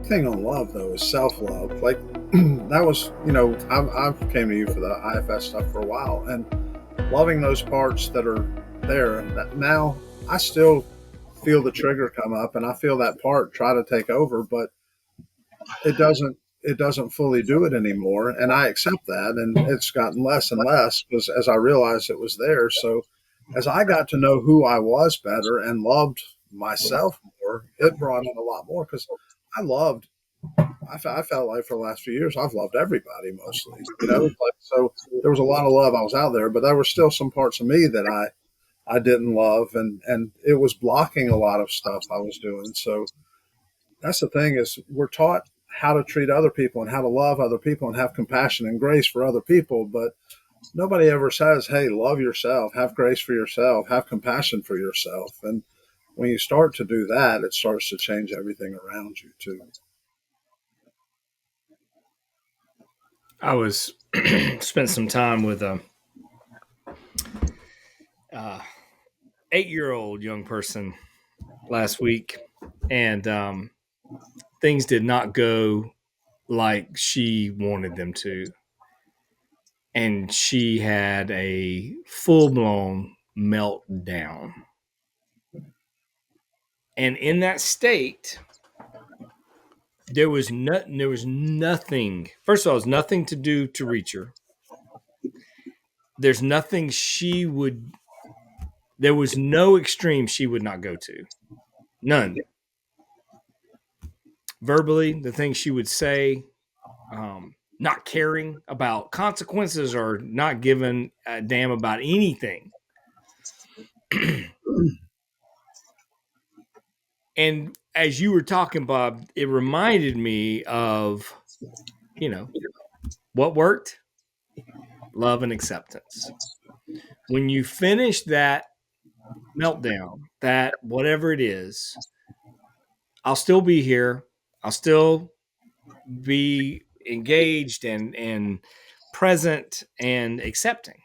thing on love though is self-love. Like that was, I've came to you for the IFS stuff for a while, and loving those parts that are there. That now I still feel the trigger come up, and I feel that part try to take over, but it doesn't fully do it anymore, and I accept that, and it's gotten less and less because as I realized it was there. So as I got to know who I was better and loved myself more, it brought in a lot more because I loved I felt like for the last few years I've loved everybody mostly, like, so there was a lot of love I was out there, but there were still some parts of me that I didn't love, and it was blocking a lot of stuff I was doing. So that's the thing is we're taught how to treat other people and how to love other people and have compassion and grace for other people, but nobody ever says, hey, love yourself, have grace for yourself, have compassion for yourself. And when you start to do that, it starts to change everything around you too. I was spent some time with a uh, 8-year-old young person last week, and things did not go like she wanted them to, and she had a full-blown meltdown. And in that state, there was nothing. First of all, there's nothing to do to reach her. There's nothing she would. There was no extreme she would not go to. None. Verbally, the things she would say, not caring about consequences or not giving a damn about anything. And as you were talking, Bob, it reminded me of, what worked? Love and acceptance. When you finish that meltdown, that whatever it is, I'll still be here. I'll still be engaged and present and accepting.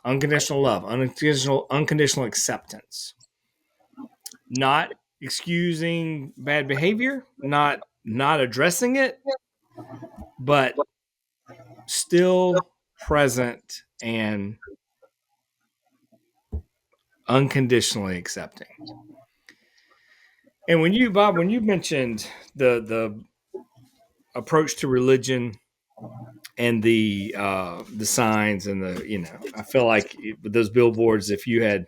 Unconditional love, unconditional acceptance. Not excusing bad behavior, not addressing it, but still present and unconditionally accepting. And when you mentioned the approach to religion and the signs and I feel like with those billboards, if you had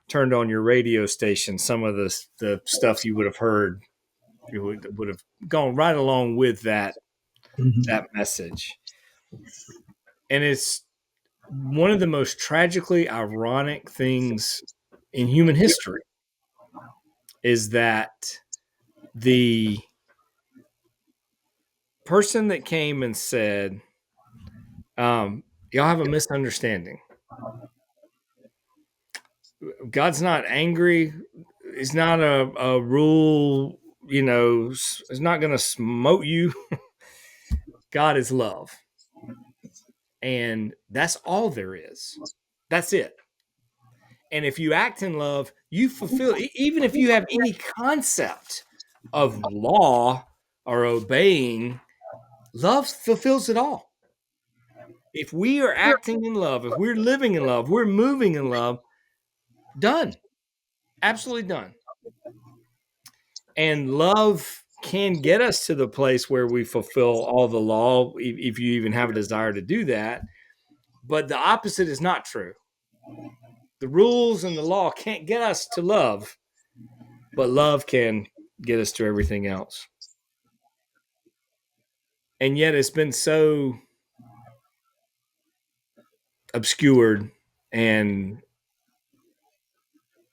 turned on your radio station, some of the stuff you would have heard, you would have gone right along with that message. And it's one of the most tragically ironic things in human history is that the person that came and said, y'all have a misunderstanding. God's not angry. He's not a rule, it's not going to smote you. God is love. And that's all there is. That's it. And if you act in love, you fulfill, even if you have any concept of law or obeying, love fulfills it all. If we are acting in love, if we're living in love, we're moving in love, done. Absolutely done. And love can get us to the place where we fulfill all the law, if you even have a desire to do that. But the opposite is not true. The rules and the law can't get us to love, but love can get us to everything else. And yet it's been so obscured, and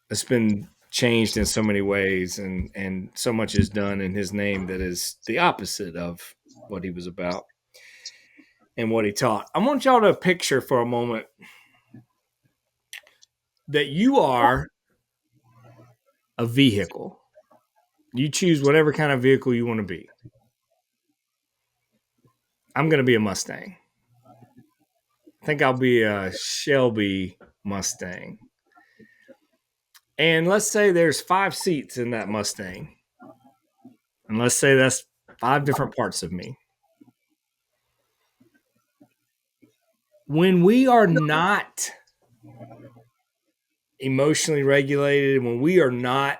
it's been changed in so many ways, and so much is done in his name that is the opposite of what he was about and what he taught. I want y'all to picture for a moment that you are a vehicle. You choose whatever kind of vehicle you want to be. I'm going to be a Mustang. I think I'll be a Shelby Mustang. And let's say there's 5 seats in that Mustang. And let's say that's 5 different parts of me. When we are not emotionally regulated, when we're not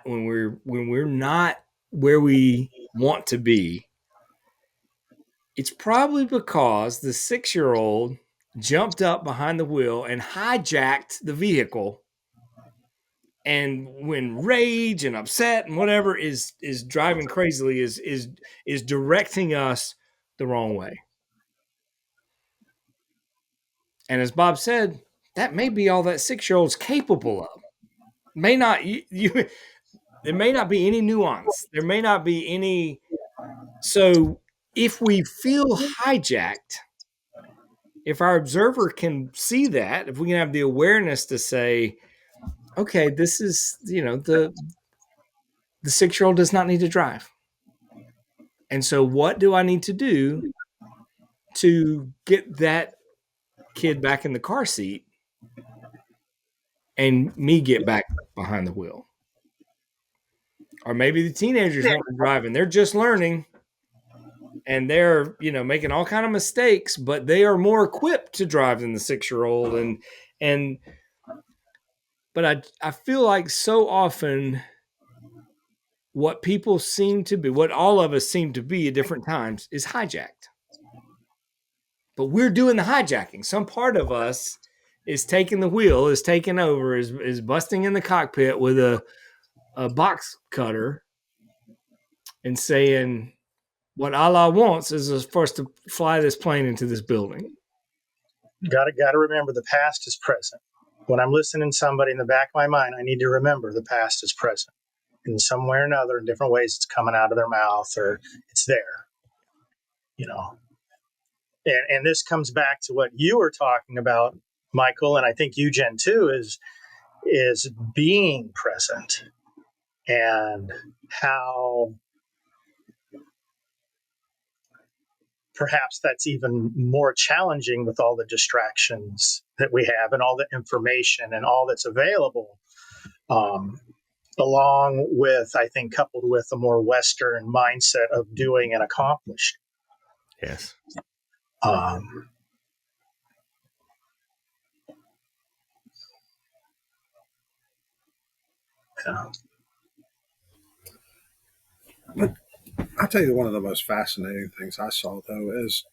where we want to be, it's probably because the 6-year-old jumped up behind the wheel and hijacked the vehicle, and when rage and upset and whatever is driving crazily, is directing us the wrong way. And as Bob said, that may be all that 6-year-old's capable of. May not there may not be any nuance. There may not be any. So if we feel hijacked, if our observer can see that, if we can have the awareness to say, okay, this is, the 6-year-old does not need to drive. And so what do I need to do to get that kid back in the car seat and me get back behind the wheel? Or maybe the teenagers want to drive and they're just learning and they're, making all kind of mistakes, but they are more equipped to drive than the 6-year-old. But I feel like so often what people seem to be, what all of us seem to be at different times, is hijacked. But we're doing the hijacking. Some part of us is taking the wheel, is taking over, is busting in the cockpit with a box cutter and saying, what Allah wants is for us to fly this plane into this building. Got to remember the past is present. When I'm listening to somebody in the back of my mind, I need to remember the past is present. In some way or another, in different ways, it's coming out of their mouth or it's there. And this comes back to what you were talking about, Michael, and I think you, Jen, too, is being present and how perhaps that's even more challenging with all the distractions that we have and all the information and all that's available, along with, I think, coupled with a more Western mindset of doing and accomplishing. Yes. Yeah. But I'll tell you, one of the most fascinating things I saw, though, is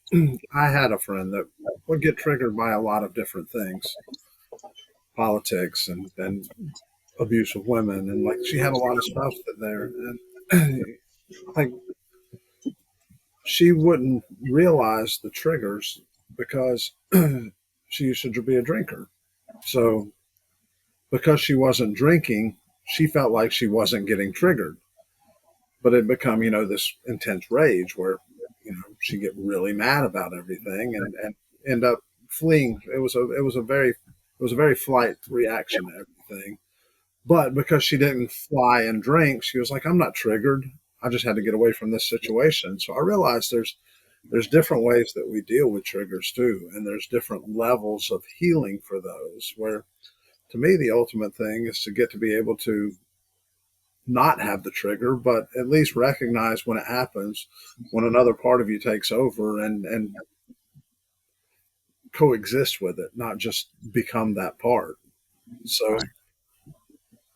I had a friend that would get triggered by a lot of different things, politics and abuse of women. And like, she had a lot of stuff there. And like, she wouldn't realize the triggers because she used to be a drinker. So because she wasn't drinking, she felt like she wasn't getting triggered. But it become, this intense rage where, she'd get really mad about everything and end up fleeing. It was a very flight reaction to everything. But because she didn't fly and drink, she was like, I'm not triggered. I just had to get away from this situation. So I realized there's different ways that we deal with triggers too. And there's different levels of healing for those, where to me, the ultimate thing is to get to be able to not have the trigger, but at least recognize when it happens, when another part of you takes over and coexist with it, not just become that part. So,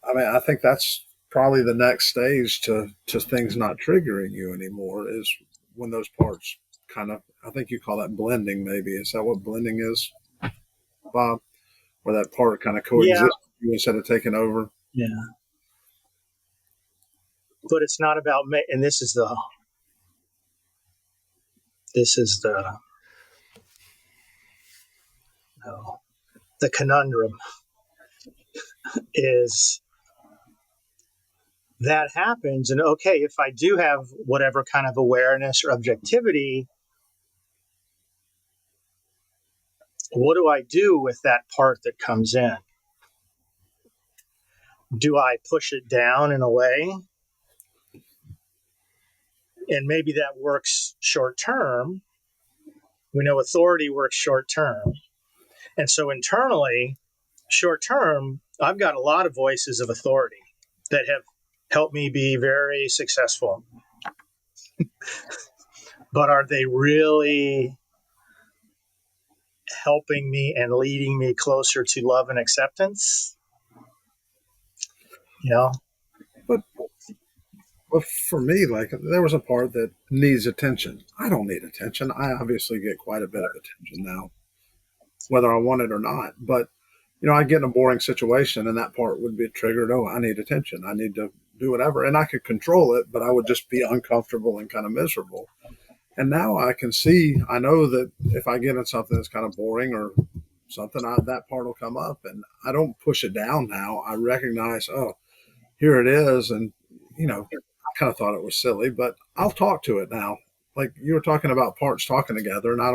I mean, I think that's probably the next stage to things not triggering you anymore is when those parts kind of, I think you call that blending, maybe. Is that what blending is, Bob? Where that part kind of coexists with you instead of taking over? Yeah. But it's not about me. And this is the conundrum is that happens. And okay, if I do have whatever kind of awareness or objectivity, what do I do with that part that comes in? Do I push it down in a way? And maybe that works short term. We know authority works short term. And so internally, short term, I've got a lot of voices of authority that have helped me be very successful. but are they really helping me and leading me closer to love and acceptance? You know, But But for me, like there was a part that needs attention. I don't need attention. I obviously get quite a bit of attention now, whether I want it or not. But I get in a boring situation, and that part would be triggered. Oh, I need attention. I need to do whatever, and I could control it, but I would just be uncomfortable and kind of miserable. And now I can see. I know that if I get in something that's kind of boring or something, that part will come up, and I don't push it down now. I recognize, oh, here it is, and I kind of thought it was silly, but I'll talk to it now. Like you were talking about parts talking together, and I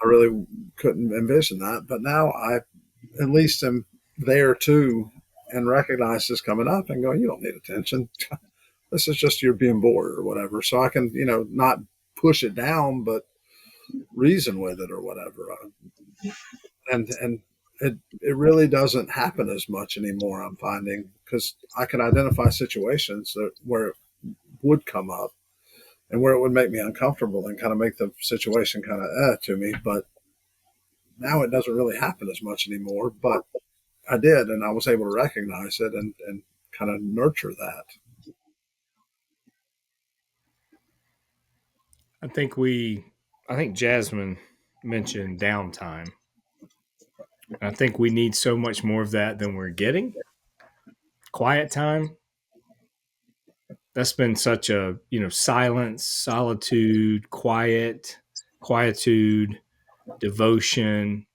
really couldn't envision that, but now I at least am there too and recognize this coming up and go, you don't need attention. This is just you're being bored or whatever. So I can, not push it down, but reason with it or whatever. And it really doesn't happen as much anymore. I'm finding because I can identify situations where it would come up and where it would make me uncomfortable and kind of make the situation kind of to me. But now it doesn't really happen as much anymore. But I did, and I was able to recognize it and kind of nurture that. I think Jasmine mentioned downtime. I think we need so much more of that than we're getting. Quiet time. That's been such a, silence, solitude, quietude, devotion.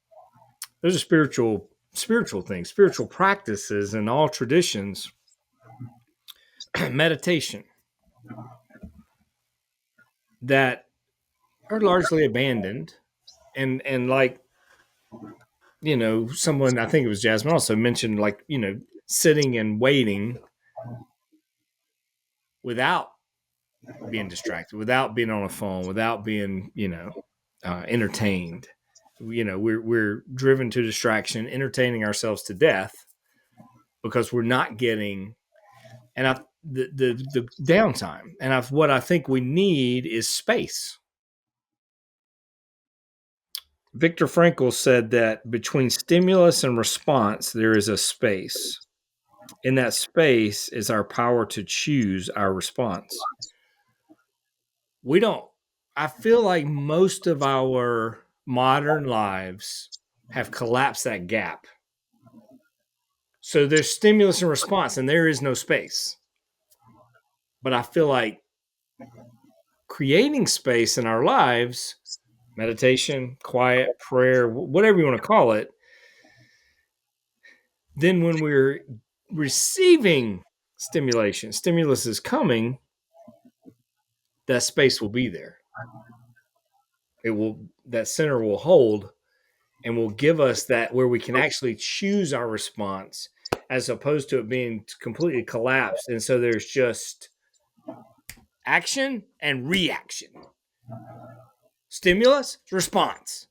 Those are spiritual things, spiritual practices in all traditions. Meditation that are largely abandoned. And like, someone, I think it was Jasmine also mentioned, like, sitting and waiting without being distracted, without being on a phone, without being, entertained. We're driven to distraction, entertaining ourselves to death because we're not getting, and the downtime. And what I think we need is space. Viktor Frankl said that between stimulus and response, there is a space. In that space is our power to choose our response. I feel like most of our modern lives have collapsed that gap. So there's stimulus and response, and there is no space. But I feel like creating space in our lives, meditation, quiet, prayer, whatever you want to call it, then when we're receiving stimulus is coming, that space will be there. That center will hold and will give us that where we can actually choose our response as opposed to it being completely collapsed. And so there's just action and reaction, stimulus, response.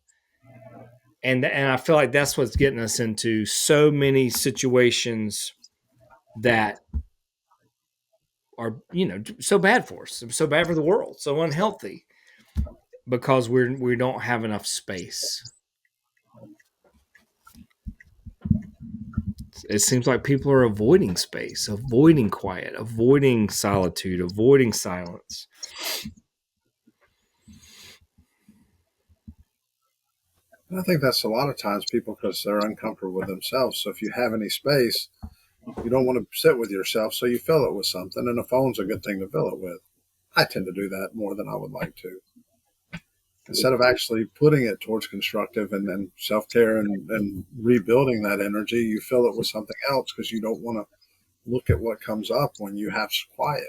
And I feel like that's what's getting us into so many situations that are, so bad for us, so bad for the world, so unhealthy because we don't have enough space. It seems like people are avoiding space, avoiding quiet, avoiding solitude, avoiding silence. And I think that's a lot of times people because they're uncomfortable with themselves. So if you have any space, you don't want to sit with yourself, so you fill it with something, and a phone's a good thing to fill it with. I tend to do that more than I would like to. Instead of actually putting it towards constructive and self-care and rebuilding that energy, you fill it with something else because you don't want to look at what comes up when you have quiet.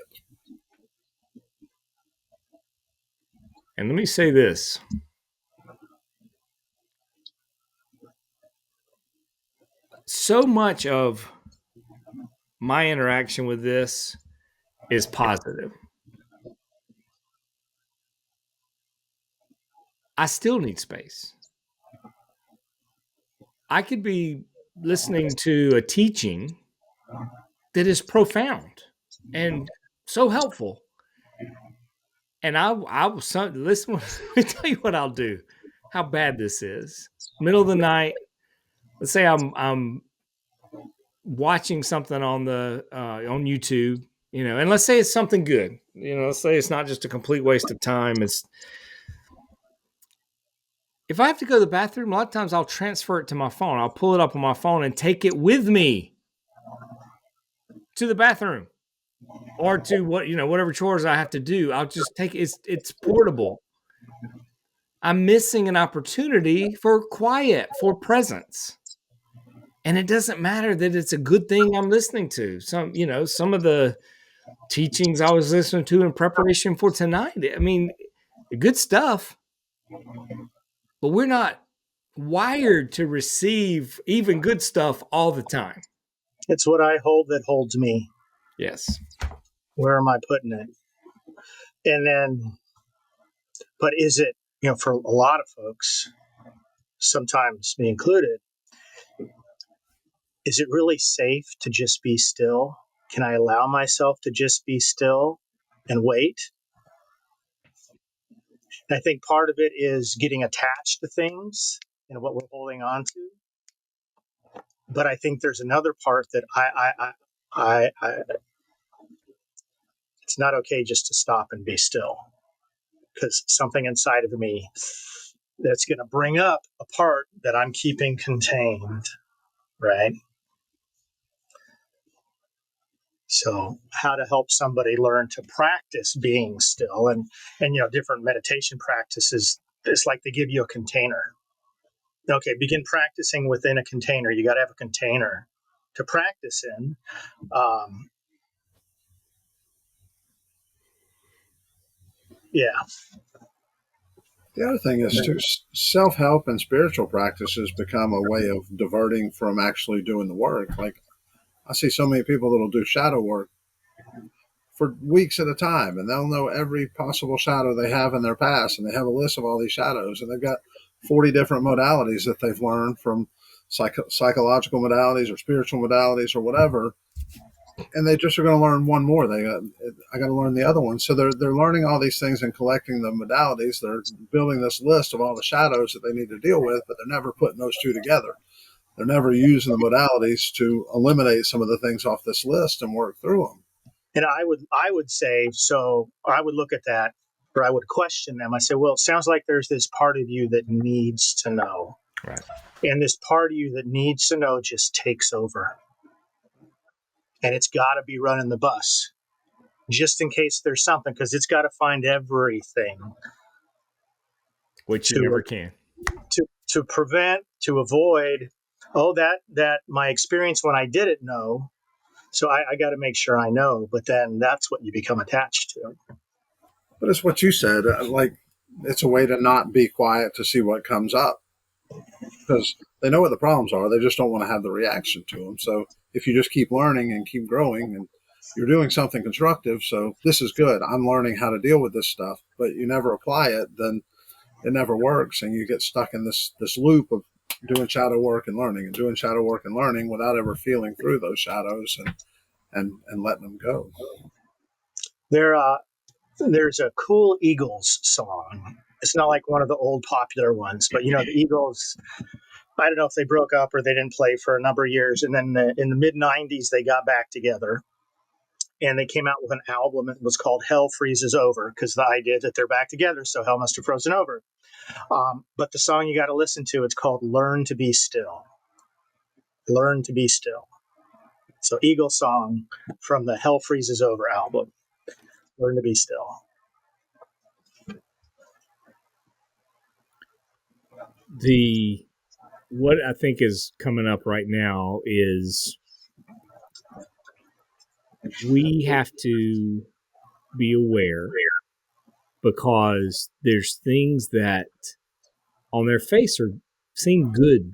And let me say this. So much of my interaction with this is positive. I still need space. I could be listening to a teaching that is profound and so helpful. And I was listen. Let me tell you what I'll do. How bad this is. Middle of the night. Let's say I'm watching something on the on YouTube, and let's say it's something good. Let's say it's not just a complete waste of time. It's if I have to go to the bathroom, a lot of times I'll transfer it to my phone. I'll pull it up on my phone and take it with me to the bathroom or to whatever chores I have to do. I'll just take it. It's portable. I'm missing an opportunity for quiet, for presence. And it doesn't matter that it's a good thing I'm listening to. Some of the teachings I was listening to in preparation for tonight. I mean, good stuff, but we're not wired to receive even good stuff all the time. It's what I hold that holds me. Yes. Where am I putting it? And then, but is it, for a lot of folks, sometimes me included, is it really safe to just be still? Can I allow myself to just be still and wait? I think part of it is getting attached to things and what we're holding on to. But I think there's another part that I it's not okay just to stop and be still, because something inside of me that's going to bring up a part that I'm keeping contained, right? So how to help somebody learn to practice being still, and different meditation practices, it's like they give you a container. Okay, begin practicing within a container. You got to have a container to practice in. Yeah. The other thing is too, self-help and spiritual practices become a way of diverting from actually doing the work. Like I see so many people that'll do shadow work for weeks at a time, and they'll know every possible shadow they have in their past, and they have a list of all these shadows, and they've got 40 different modalities that they've learned from psychological modalities or spiritual modalities or whatever, and they just are going to learn one more. I got to learn the other one. So they're learning all these things and collecting the modalities. They're building this list of all the shadows that they need to deal with, but they're never putting those two together. They're never using the modalities to eliminate some of the things off this list and work through them. And I would say, so I would look at that, or I would question them. I say, well, it sounds like there's this part of you that needs to know. Right. And this part of you that needs to know just takes over. And it's got to be running the bus just in case there's something, because it's got to find everything. Which you never can. To prevent, to avoid, that my experience when I didn't know. So I got to make sure I know, but then that's what you become attached to. But it's what you said, like it's a way to not be quiet to see what comes up, because they know what the problems are. They just don't want to have the reaction to them. So if you just keep learning and keep growing and you're doing something constructive, so this is good. I'm learning how to deal with this stuff, but you never apply it, then it never works. And you get stuck in this loop of doing shadow work and learning and doing shadow work and learning without ever feeling through those shadows and letting them go. There's a cool Eagles song. It's not like one of the old popular ones, but the Eagles, I don't know if they broke up or they didn't play for a number of years. And then in the mid 90s, they got back together and they came out with an album. It was called Hell Freezes Over, because the idea that they're back together, so hell must have frozen over. But the song you got to listen to, it's called Learn to Be Still. Learn to Be Still. So Eagle song from the Hell Freezes Over album. Learn to Be Still. What I think is coming up right now is we have to be aware, because there's things that on their face seem good.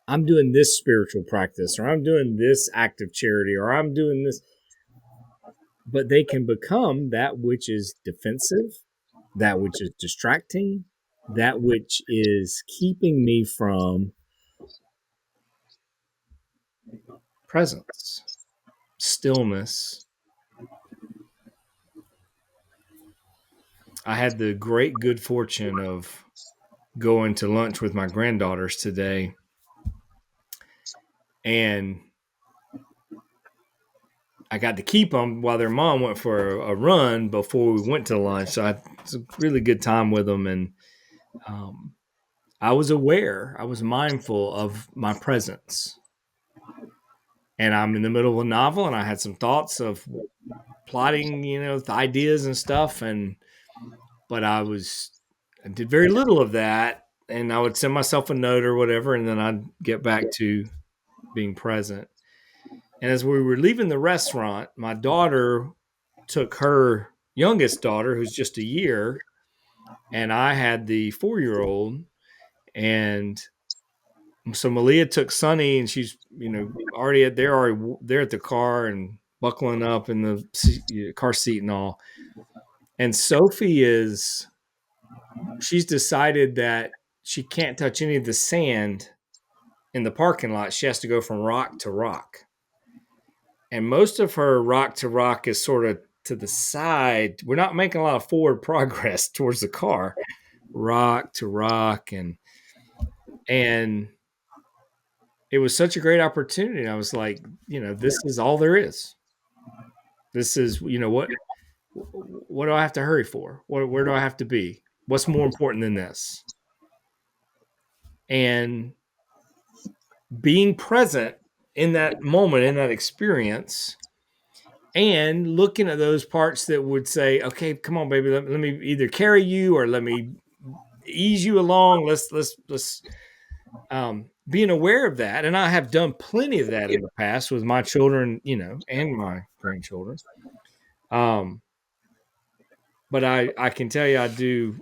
I'm doing this spiritual practice, or I'm doing this act of charity, or I'm doing this, but they can become that which is defensive, that which is distracting, that which is keeping me from presence, stillness, I had the great good fortune of going to lunch with my granddaughters today, and I got to keep them while their mom went for a run before we went to lunch. So it's a really good time with them, and um, I was aware, I was mindful of my presence. And I'm in the middle of a novel, and I had some thoughts of plotting, the ideas and stuff, but I did very little of that, and I would send myself a note or whatever, and then I'd get back to being present. And as we were leaving the restaurant, my daughter took her youngest daughter, who's just a year, and I had the 4-year-old, and so Malia took Sunny, and she's they're already there at the car and buckling up in the car seat and all. And Sophie she's decided that she can't touch any of the sand in the parking lot. She has to go from rock to rock. And most of her rock to rock is sort of to the side. We're not making a lot of forward progress towards the car, rock to rock. And it was such a great opportunity. And I was like, this is all there is. This is, what do I have to hurry for? Where do I have to be? What's more important than this? And being present in that moment, in that experience, and looking at those parts that would say, okay, come on, baby, let me either carry you or let me ease you along. Let's being aware of that. And I have done plenty of that in the past with my children, and my grandchildren. But I can tell you, I do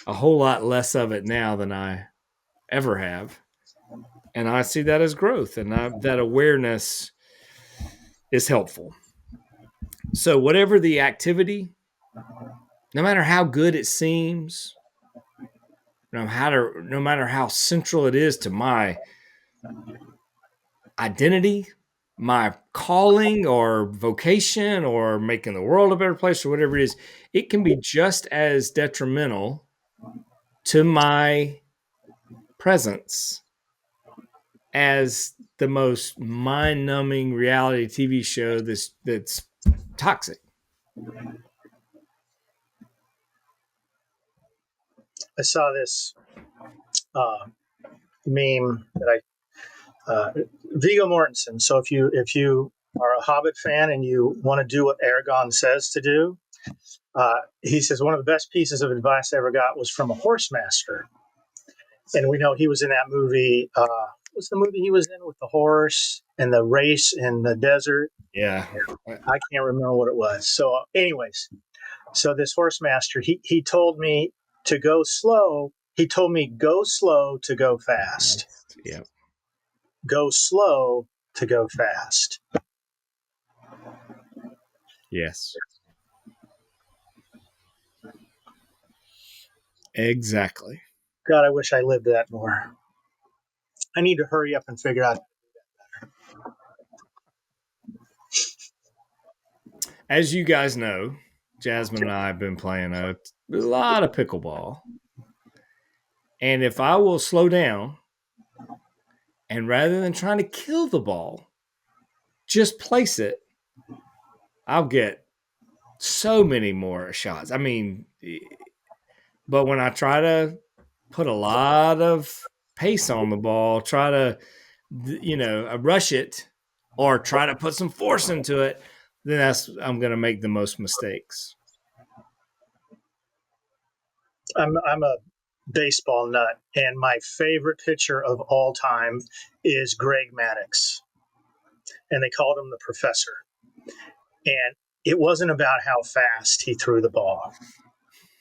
a whole lot less of it now than I ever have. And I see that as growth, and that awareness is helpful. So whatever the activity, no matter how good it seems, no matter how central it is to my identity, my calling or vocation, or making the world a better place, or whatever it is, it can be just as detrimental to my presence as the most mind-numbing reality TV show that's toxic. I saw this meme that Viggo Mortensen. So if you are a Hobbit fan and you want to do what Aragorn says to do, he says one of the best pieces of advice I ever got was from a horse master. And we know he was in that movie. What's the movie he was in with the horse and the race in the desert? Yeah. I can't remember what it was. So anyways, so this horse master, he told me to go slow. He told me go slow to go fast. Yeah. Go slow to go fast. Yes. Exactly. God, I wish I lived that more. I need to hurry up and figure out. As you guys know, Jasmine and I have been playing a lot of pickleball. And if I will slow down, and rather than trying to kill the ball, just place it, I'll get so many more shots. I mean, but when I try to put a lot of pace on the ball, try to, rush it, or try to put some force into it, then I'm going to make the most mistakes. I'm a baseball nut, and my favorite pitcher of all time is Greg Maddux, and they called him the Professor. And it wasn't about how fast he threw the ball.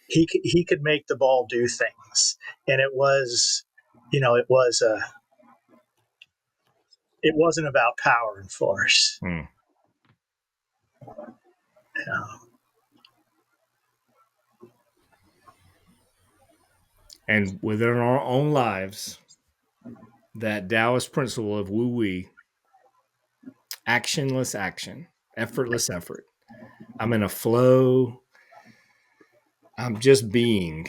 He could make the ball do things, and it wasn't about power and force. And within our own lives, that Taoist principle of Wu Wei, actionless action, effortless effort. I'm in a flow. I'm just being,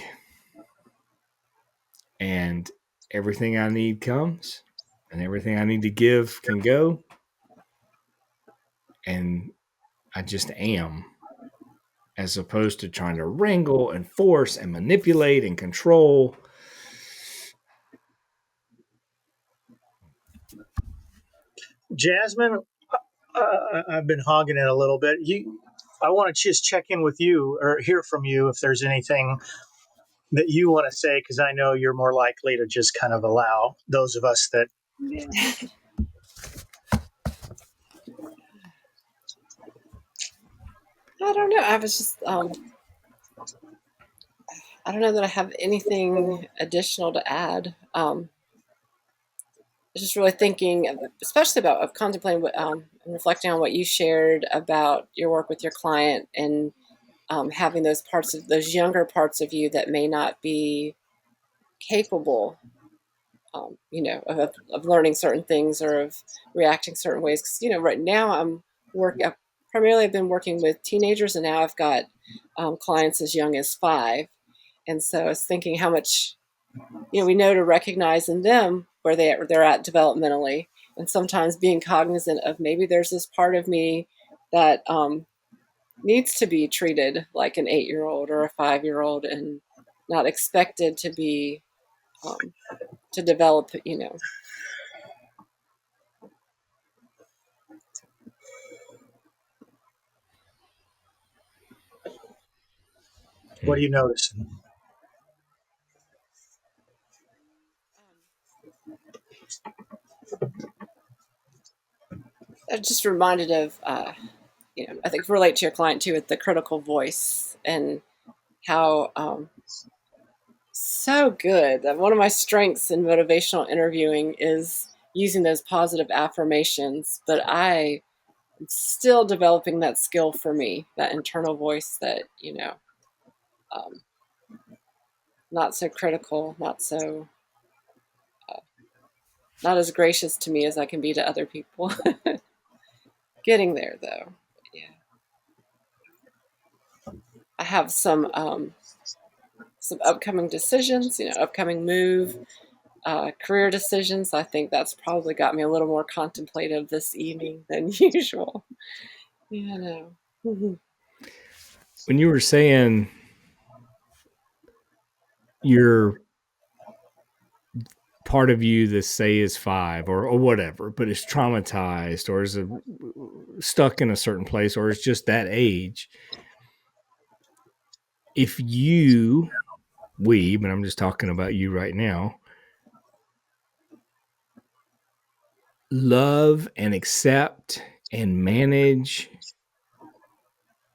and everything I need comes, and everything I need to give can go, and I just am, as opposed to trying to wrangle and force and manipulate and control. Jasmine, I've been hogging it a little bit. I want to just check in with you or hear from you if there's anything that you want to say, because I know you're more likely to just kind of allow those of us that. I don't know. I was just, I don't know that I have anything additional to add. Just really thinking, especially about of contemplating what, and reflecting on what you shared about your work with your client and having those parts of those younger parts of you that may not be capable, of learning certain things or of reacting certain ways. Because right now primarily I've been working with teenagers, and now I've got clients as young as 5, and so I was thinking how much we know to recognize in them where they're at developmentally, and sometimes being cognizant of maybe there's this part of me that needs to be treated like an 8-year-old or a 5-year-old, and not expected to be to develop. What are you noticing? I'm just reminded of, I think relate to your client too with the critical voice and how so good. One of my strengths in motivational interviewing is using those positive affirmations, but I am still developing that skill for me, that internal voice that, um, not so critical, not as gracious to me as I can be to other people. Getting there though. Yeah. I have some upcoming decisions, upcoming move, career decisions. I think that's probably got me a little more contemplative this evening than usual. Yeah, I know. When you were saying you're part of you that say is 5 or whatever, but is traumatized or is stuck in a certain place or is just that age. If but I'm just talking about you right now, love and accept and manage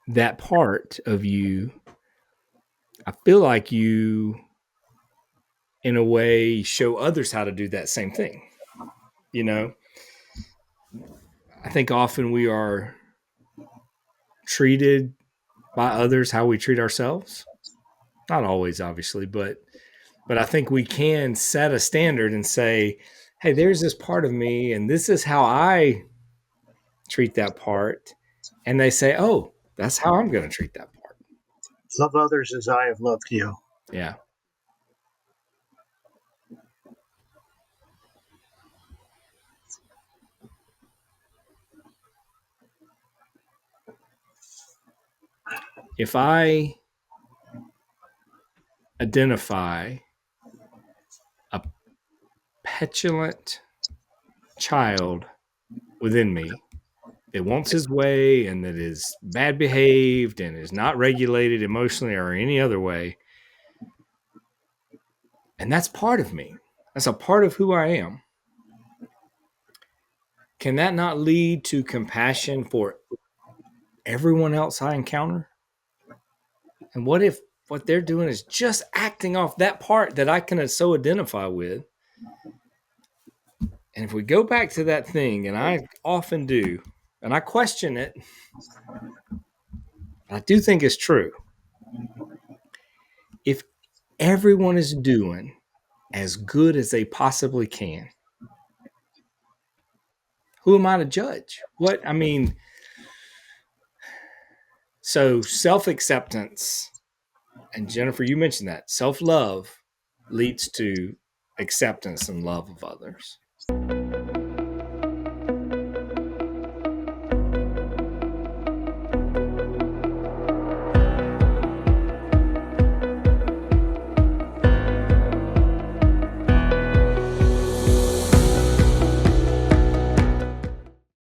that part of you, I feel like you, in a way, show others how to do that same thing. I think often we are treated by others how we treat ourselves. Not always, obviously, but I think we can set a standard and say, hey, there's this part of me and this is how I treat that part. And they say, oh, that's how I'm going to treat that part. Love others as I have loved you. Yeah. If I identify a petulant child within me that wants his way and that is bad behaved and is not regulated emotionally or any other way, and that's part of me, that's a part of who I am, can that not lead to compassion for everyone else I encounter? And what if what they're doing is just acting off that part that I can so identify with? And if we go back to that thing, and I often do, and I question it, I do think it's true. If everyone is doing as good as they possibly can, who am I to judge? So self-acceptance And Jennifer, you mentioned that self love leads to acceptance and love of others.